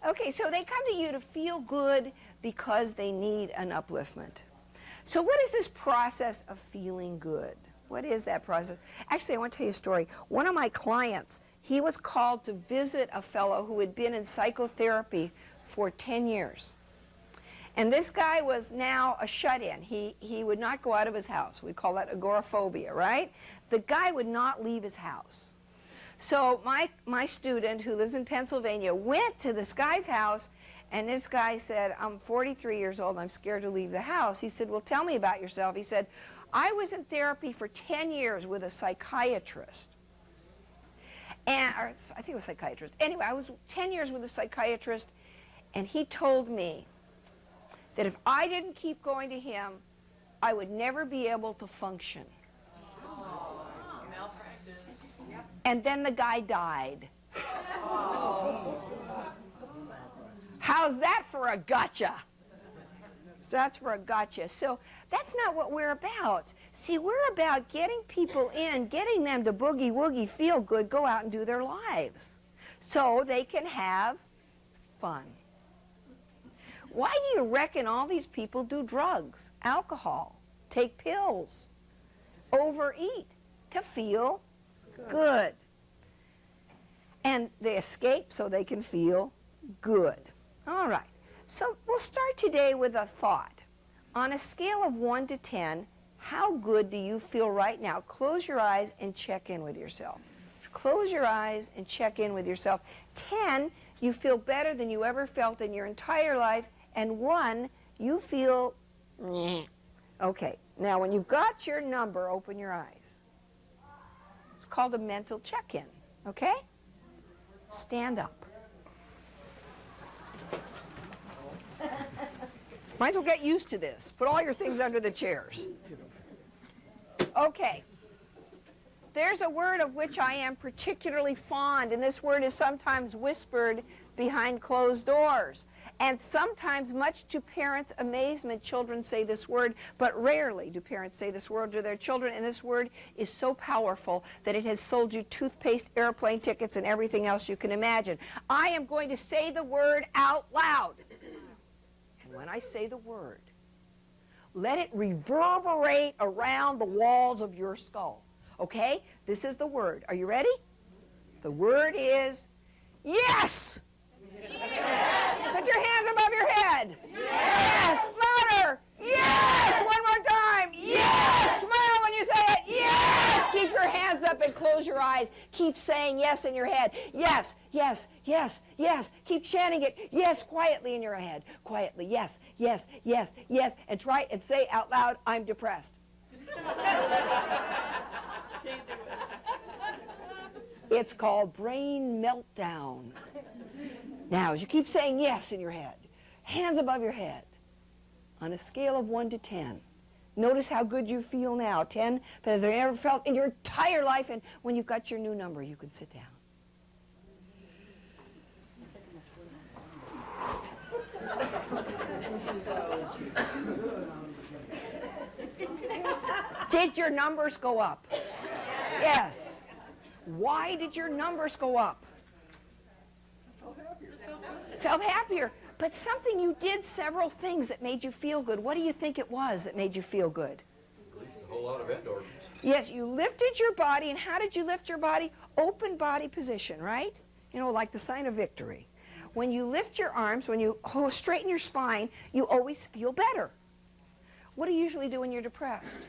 Okay, so they come to you to feel good because they need an upliftment. So what is this process of feeling good? What is that process? Actually, I want to tell you a story. One of my clients, he was called to visit a fellow who had been in psychotherapy for 10 years. And this guy was now a shut-in. He would not go out of his house. We call that agoraphobia, right? The guy would not leave his house. So my student, who lives in Pennsylvania, went to this guy's house, and this guy said, I'm 43 years old, I'm scared to leave the house. He said, well, tell me about yourself. He said, I was in therapy for 10 years with a psychiatrist. And, or I think it was a psychiatrist. Anyway, I was 10 years with a psychiatrist, and he told me that if I didn't keep going to him, I would never be able to function. And then the guy died. How's that for a gotcha? That's for a gotcha. So that's not what we're about. See, we're about getting people in, getting them to boogie woogie, feel good, go out and do their lives so they can have fun. Why do you reckon all these people do drugs, alcohol, take pills, overeat? To feel good. And they escape so they can feel good. All right. So we'll start today with a thought. On a scale of 1 to 10, how good do you feel right now? Close your eyes and check in with yourself. Close your eyes and check in with yourself. 10, you feel better than you ever felt in your entire life. And 1, you feel, meh. Okay. Now, when you've got your number, open your eyes. It's called a mental check-in. Okay? Stand up. Might as well get used to this. Put all your things under the chairs. Okay. There's a word of which I am particularly fond, and this word is sometimes whispered behind closed doors. And sometimes, much to parents' amazement, children say this word, but rarely do parents say this word to their children, and this word is so powerful that it has sold you toothpaste, airplane tickets, and everything else you can imagine. I am going to say the word out loud. And when I say the word, let it reverberate around the walls of your skull. Okay? This is the word. Are you ready? The word is yes! Yes! Put your hands above your head. Yes! Louder! Yes! One more time. Yes! Smile when you say it. Yes! Keep your hands up and close your eyes. Keep saying yes in your head. Yes, yes, yes, yes. Keep chanting it. Yes, quietly in your head. Quietly. Yes, yes, yes, yes. And try and say out loud, I'm depressed. It's called brain meltdown. Now, as you keep saying yes in your head, hands above your head, on a scale of 1 to 10, notice how good you feel now. 10, better than you ever felt in your entire life. And when you've got your new number, you can sit down. Did your numbers go up? Yes. Why did your numbers go up? Felt happier. But something you did, several things that made you feel good. What do you think it was that made you feel good? Released a whole lot of endorphins. Yes, you lifted your body. And how did you lift your body? Open body position, right? You know, like the sign of victory. When you lift your arms, when you straighten your spine, you always feel better. What do you usually do when you're depressed?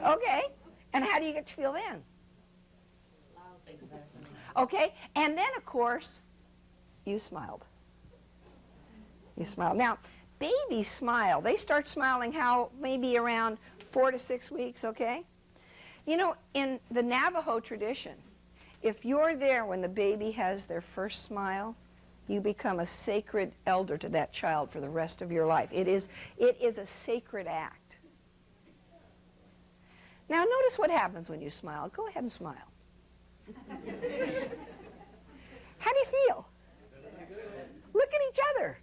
Okay. And how do you get to feel then? Okay. And then, of course, you smiled. You smiled. Now, babies smile. They start smiling how? Maybe around 4 to 6 weeks, okay? You know, in the Navajo tradition, if you're there when the baby has their first smile, you become a sacred elder to that child for the rest of your life. It is a sacred act. Now, notice what happens when you smile. Go ahead and smile. How do you feel? Look at each other.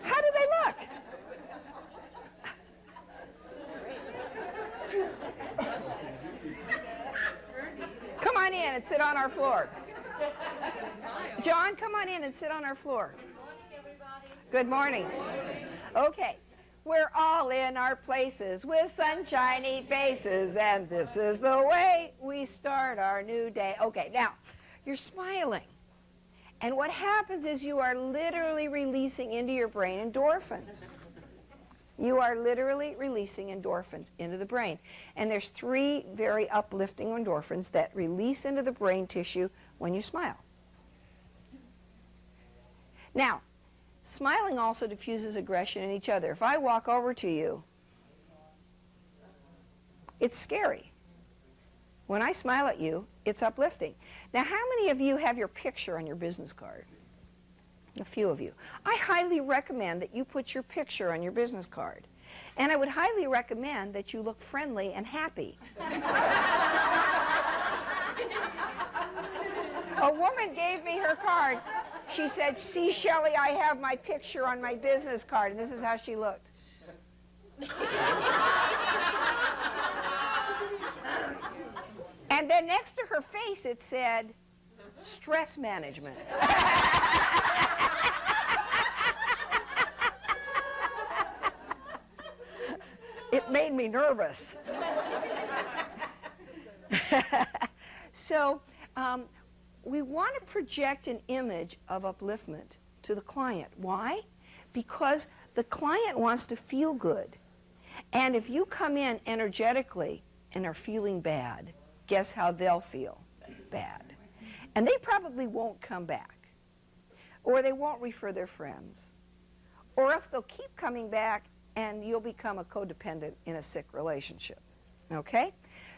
How do they look? Come on, on in and sit on our floor. John, come on in and sit on our floor. Good morning. Okay. We're all in our places with sunshiny faces, and this is the way we start our new day. Okay, now, you're smiling. And what happens is you are literally releasing into your brain endorphins. You are literally releasing endorphins into the brain. And there's 3 very uplifting endorphins that release into the brain tissue when you smile. Now, smiling also diffuses aggression in each other. If I walk over to you, it's scary. When I smile at you, it's uplifting. Now, how many of you have your picture on your business card? A few of you. I highly recommend that you put your picture on your business card. And I would highly recommend that you look friendly and happy. A woman gave me her card. She said, "See, Shelley, I have my picture on my business card." And this is how she looked. And then next to her face it said, "Stress management." It made me nervous. So we want to project an image of upliftment to the client. Why? Because the client wants to feel good. And if you come in energetically and are feeling bad, guess how they'll feel? Bad. And they probably won't come back. Or they won't refer their friends. Or else they'll keep coming back and you'll become a codependent in a sick relationship. Okay?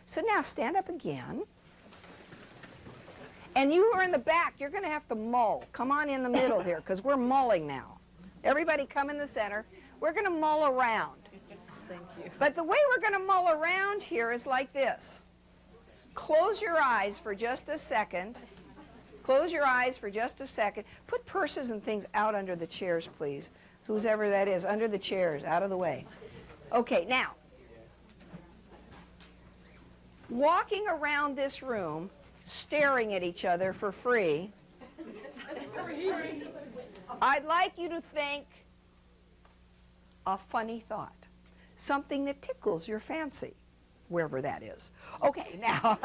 So now stand up again. And you who are in the back, you're going to have to mull. Come on in the middle here, because we're mulling now. Everybody come in the center. We're going to mull around. Thank you. But the way we're going to mull around here is like this. Close your eyes for just a second. Close your eyes for just a second. Put purses and things out under the chairs, please. Whoever that is, under the chairs, out of the way. Okay, now, walking around this room, staring at each other for free, I'd like you to think a funny thought, something that tickles your fancy, wherever that is. Okay, now,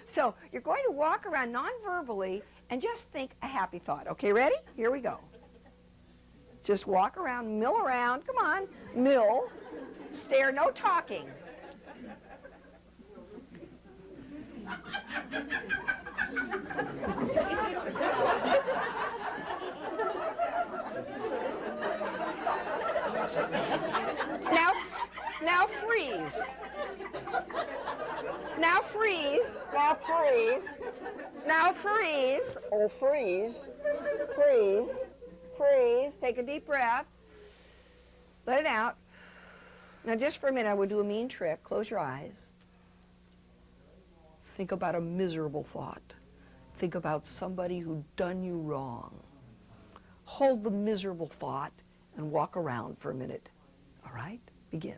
so you're going to walk around non-verbally and just think a happy thought. Okay, ready? Here we go. Just walk around, mill around, come on, mill, stare, no talking. Now freeze. Now freeze. Now freeze. Now freeze. Oh, freeze. Freeze. Freeze. Take a deep breath. Let it out. Now just for a minute, I would do a mean trick. Close your eyes. Think about a miserable thought. Think about somebody who done you wrong. Hold the miserable thought and walk around for a minute. All right? Begin.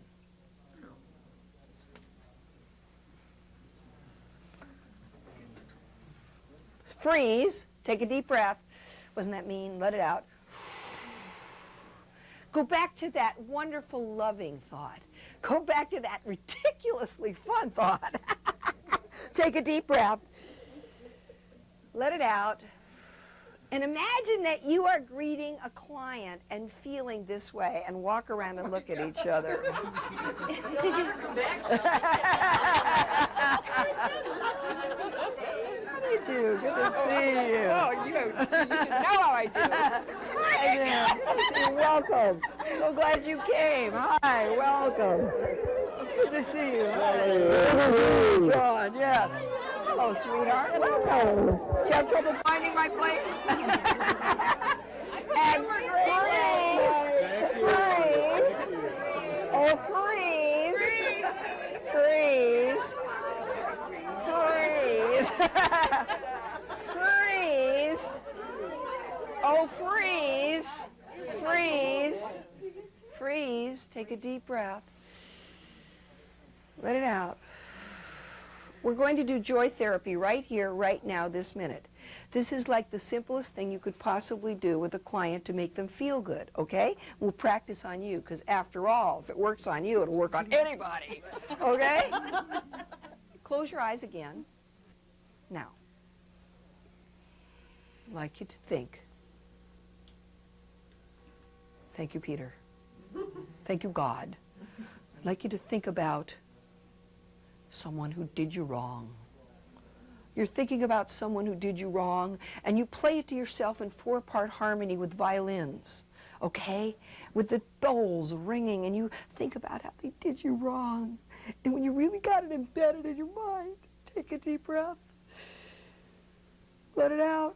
Freeze. Take a deep breath. Wasn't that mean? Let it out. Go back to that wonderful, loving thought. Go back to that ridiculously fun thought. Take a deep breath. Let it out. And imagine that you are greeting a client and feeling this way, and walk around and look at each other. How do you do? Good to see you. Oh, you should know how I do. Hi there. Good to see you. Welcome. So glad you came. Hi, welcome. Good to see you. Hi. John, yes. Hello, sweetheart. Welcome. Did you have trouble finding my place? And freeze. Oh, freeze. Freeze. Freeze. Freeze. Oh, freeze. Freeze. Freeze. Take a deep breath. Let it out. We're going to do joy therapy right here, right now, this minute. This is like the simplest thing you could possibly do with a client to make them feel good, okay? We'll practice on you, because after all, if it works on you, it'll work on anybody, okay? Close your eyes again. Now, I'd like you to think. Thank you, Peter. Thank you, God. I'd like you to think about someone who did you wrong. You're thinking about someone who did you wrong, and you play it to yourself in 4-part harmony with violins, okay? With the bowls ringing, and you think about how they did you wrong. And when you really got it embedded in your mind, take a deep breath. Let it out.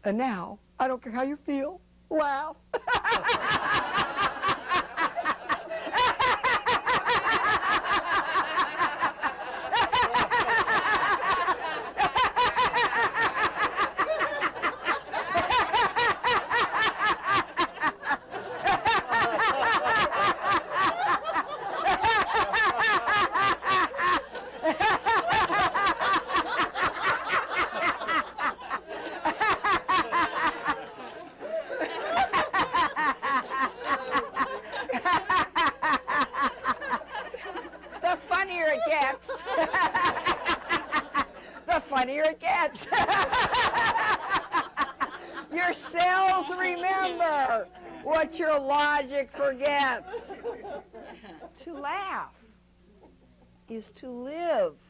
And now, I don't care how you feel, laugh. The funnier it gets, the funnier it gets. Your cells remember what your logic forgets. To laugh is to live.